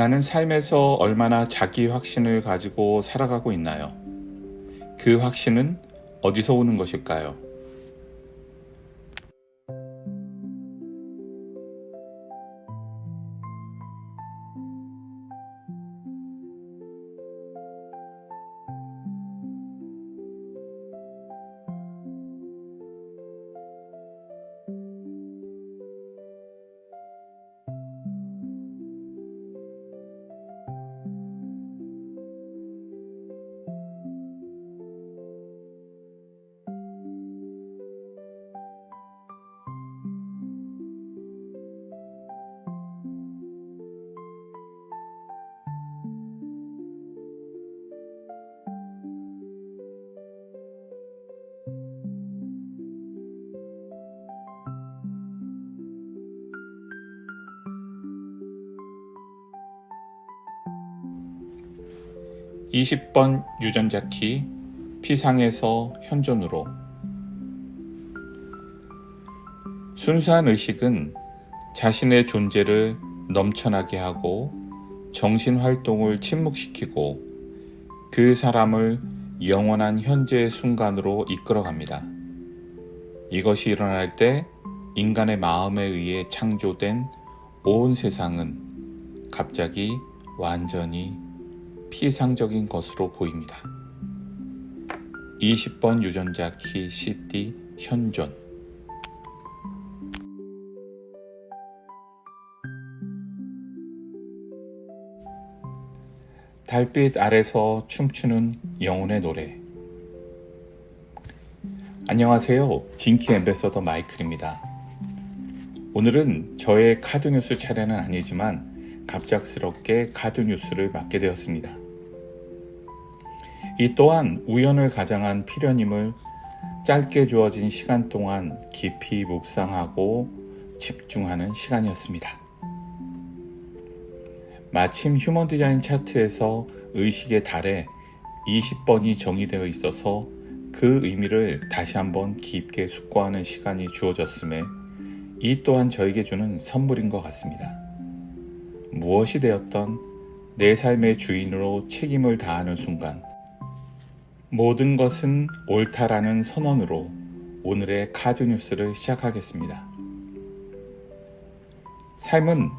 나는 삶에서 얼마나 자기 확신을 가지고 살아가고 있나요? 그 확신은 어디서 오는 것일까요? (20번) 유전자 키 피상에서 현존으로. 순수한 의식은 자신의 존재를 넘쳐나게 하고 정신활동을 침묵시키고 그 사람을 영원한 현재의 순간으로 이끌어갑니다. 이것이 일어날 때 인간의 마음에 의해 창조된 온 세상은 갑자기 완전히 피상적인 것으로 보입니다. 20번 유전자 키 CD 현존. 달빛 아래서 춤추는 영혼의 노래. 안녕하세요. 진키 앰베서더 마이클입니다. 오늘은 저의 카드뉴스 차례는 아니지만 갑작스럽게 카드뉴스를 맡게 되었습니다. 이 또한 우연을 가장한 필연임을 짧게 주어진 시간 동안 깊이 묵상하고 집중하는 시간이었습니다. 마침 휴먼 디자인 차트에서 의식의 달에 20번이 정의되어 있어서 그 의미를 다시 한번 깊게 숙고하는 시간이 주어졌음에 이 또한 저에게 주는 선물인 것 같습니다. 무엇이 되었던 내 삶의 주인으로 책임을 다하는 순간, 모든 것은 옳다라는 선언으로 오늘의 카드뉴스를 시작하겠습니다. 삶은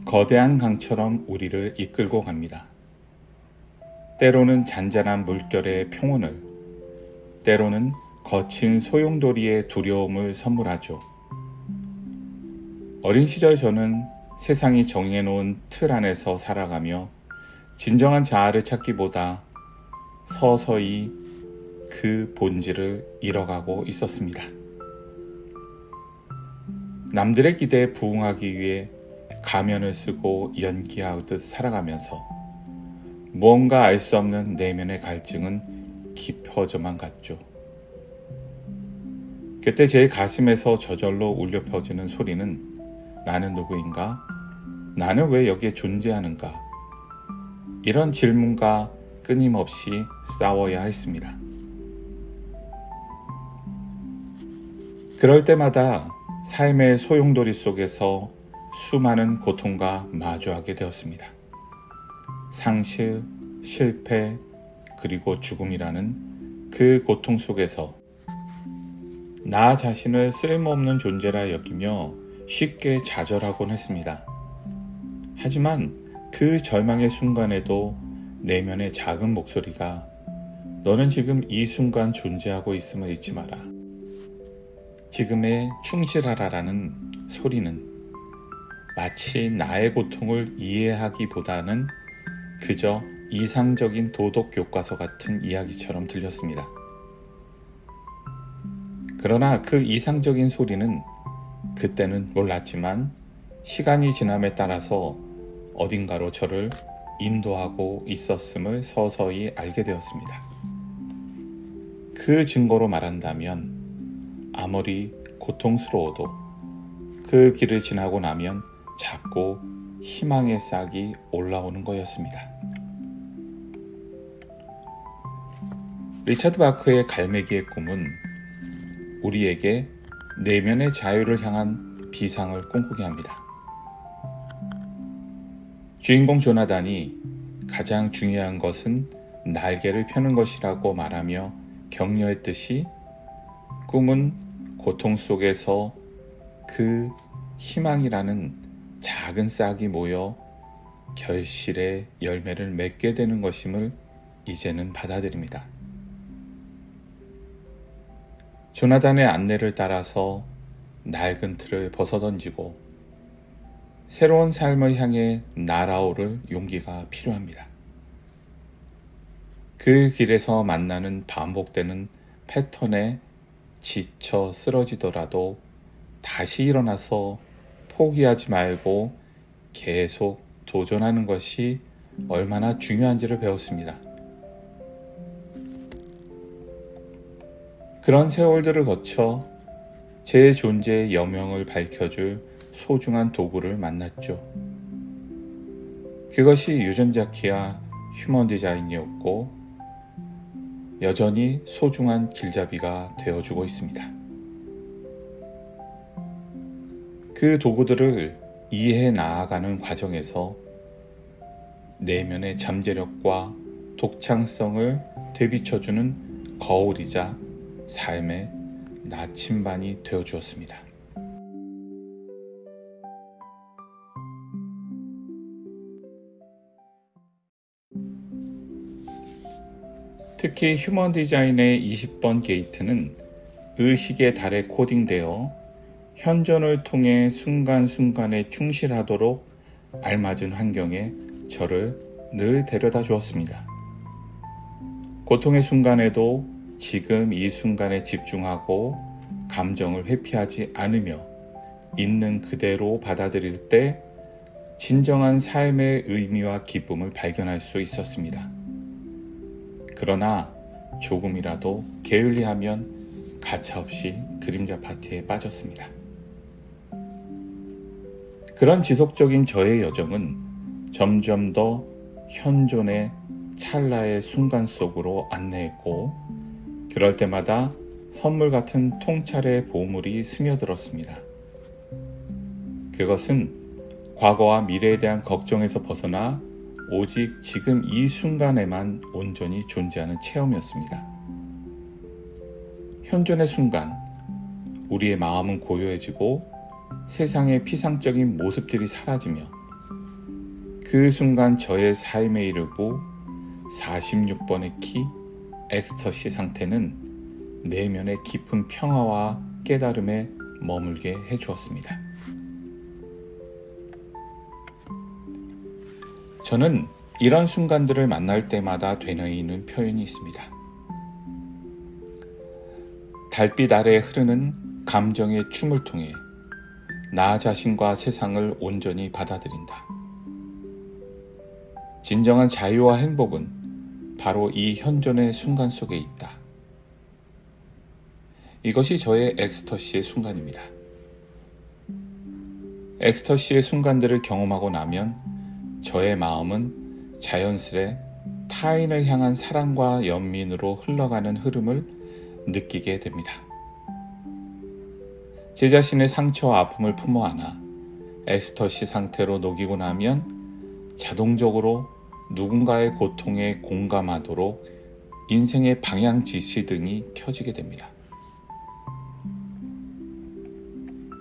거대한 강처럼 우리를 이끌고 갑니다. 때로는 잔잔한 물결의 평온을, 때로는 거친 소용돌이의 두려움을 선물하죠. 어린 시절 저는 세상이 정해놓은 틀 안에서 살아가며 진정한 자아를 찾기보다 서서히 그 본질을 잃어가고 있었습니다. 남들의 기대에 부응하기 위해 가면을 쓰고 연기하듯 살아가면서 무언가 알 수 없는 내면의 갈증은 깊어져만 갔죠. 그때 제 가슴에서 저절로 울려 퍼지는 소리는 나는 누구인가? 나는 왜 여기에 존재하는가? 이런 질문과 끊임없이 싸워야 했습니다. 그럴 때마다 삶의 소용돌이 속에서 수많은 고통과 마주하게 되었습니다. 상실, 실패, 그리고 죽음이라는 그 고통 속에서 나 자신을 쓸모없는 존재라 여기며 쉽게 좌절하곤 했습니다. 하지만 그 절망의 순간에도 내면의 작은 목소리가 너는 지금 이 순간 존재하고 있음을 잊지 마라. 지금에 충실하라라는 소리는 마치 나의 고통을 이해하기보다는 그저 이상적인 도덕 교과서 같은 이야기처럼 들렸습니다. 그러나 그 이상적인 소리는 그때는 몰랐지만 시간이 지남에 따라서 어딘가로 저를 인도하고 있었음을 서서히 알게 되었습니다. 그 증거로 말한다면 아무리 고통스러워도 그 길을 지나고 나면 자꾸 희망의 싹이 올라오는 거였습니다. 리차드 바크의 갈매기의 꿈은 우리에게 내면의 자유를 향한 비상을 꿈꾸게 합니다. 주인공 조나단이 가장 중요한 것은 날개를 펴는 것이라고 말하며 격려했듯이 꿈은 고통 속에서 그 희망이라는 작은 싹이 모여 결실의 열매를 맺게 되는 것임을 이제는 받아들입니다. 조나단의 안내를 따라서 낡은 틀을 벗어던지고 새로운 삶을 향해 날아오를 용기가 필요합니다. 그 길에서 만나는 반복되는 패턴에 지쳐 쓰러지더라도 다시 일어나서 포기하지 말고 계속 도전하는 것이 얼마나 중요한지를 배웠습니다. 그런 세월들을 거쳐 제 존재의 여명을 밝혀줄 소중한 도구를 만났죠. 그것이 유전자 키아 휴먼 디자인이었고 여전히 소중한 길잡이가 되어주고 있습니다. 그 도구들을 이해해 나아가는 과정에서 내면의 잠재력과 독창성을 되비춰주는 거울이자 삶의 나침반이 되어주었습니다. 특히 휴먼 디자인의 20번 게이트는 의식의 달에 코딩되어 현존을 통해 순간순간에 충실하도록 알맞은 환경에 저를 늘 데려다 주었습니다. 고통의 순간에도 지금 이 순간에 집중하고 감정을 회피하지 않으며 있는 그대로 받아들일 때 진정한 삶의 의미와 기쁨을 발견할 수 있었습니다. 그러나 조금이라도 게을리하면 가차없이 그림자 파티에 빠졌습니다. 그런 지속적인 저의 여정은 점점 더 현존의 찰나의 순간 속으로 안내했고 그럴 때마다 선물 같은 통찰의 보물이 스며들었습니다. 그것은 과거와 미래에 대한 걱정에서 벗어나 오직 지금 이 순간에만 온전히 존재하는 체험이었습니다. 현존의 순간, 우리의 마음은 고요해지고 세상의 피상적인 모습들이 사라지며 그 순간 저의 삶에 이르고 46번의 키, 엑스터시 상태는 내면의 깊은 평화와 깨달음에 머물게 해주었습니다. 저는 이런 순간들을 만날 때마다 되뇌이는 표현이 있습니다. 달빛 아래 흐르는 감정의 춤을 통해 나 자신과 세상을 온전히 받아들인다. 진정한 자유와 행복은 바로 이 현존의 순간 속에 있다. 이것이 저의 엑스터시의 순간입니다. 엑스터시의 순간들을 경험하고 나면 저의 마음은 자연스레 타인을 향한 사랑과 연민으로 흘러가는 흐름을 느끼게 됩니다. 제 자신의 상처와 아픔을 품어 안아 엑스터시 상태로 녹이고 나면 자동적으로 누군가의 고통에 공감하도록 인생의 방향 지시등이 켜지게 됩니다.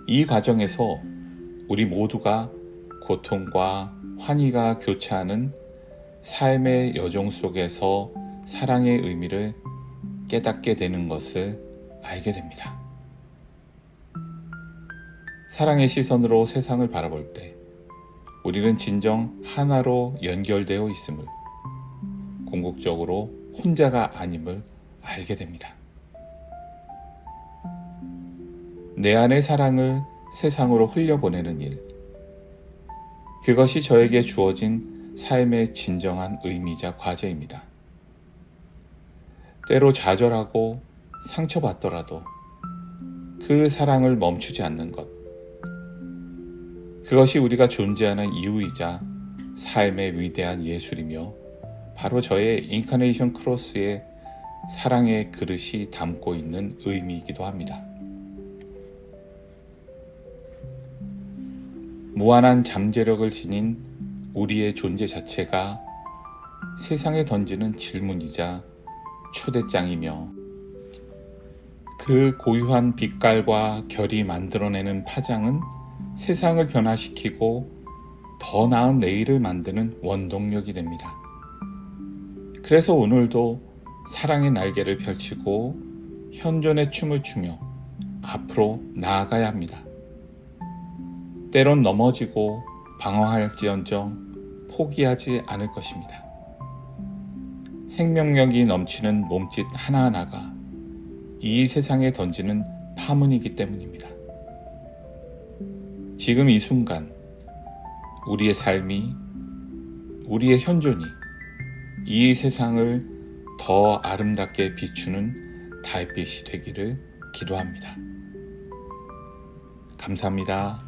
이 과정에서 우리 모두가 고통과 환희가 교차하는 삶의 여정 속에서 사랑의 의미를 깨닫게 되는 것을 알게 됩니다. 사랑의 시선으로 세상을 바라볼 때 우리는 진정 하나로 연결되어 있음을, 궁극적으로 혼자가 아님을 알게 됩니다. 내 안의 사랑을 세상으로 흘려보내는 일, 그것이 저에게 주어진 삶의 진정한 의미이자 과제입니다. 때로 좌절하고 상처받더라도 그 사랑을 멈추지 않는 것, 그것이 우리가 존재하는 이유이자 삶의 위대한 예술이며 바로 저의 인카네이션 크로스의 사랑의 그릇이 담고 있는 의미이기도 합니다. 무한한 잠재력을 지닌 우리의 존재 자체가 세상에 던지는 질문이자 초대장이며 그 고유한 빛깔과 결이 만들어내는 파장은 세상을 변화시키고 더 나은 내일을 만드는 원동력이 됩니다. 그래서 오늘도 사랑의 날개를 펼치고 현존의 춤을 추며 앞으로 나아가야 합니다. 때론 넘어지고 방황할지언정 포기하지 않을 것입니다. 생명력이 넘치는 몸짓 하나하나가 이 세상에 던지는 파문이기 때문입니다. 지금 이 순간 우리의 삶이, 우리의 현존이 이 세상을 더 아름답게 비추는 달빛이 되기를 기도합니다. 감사합니다.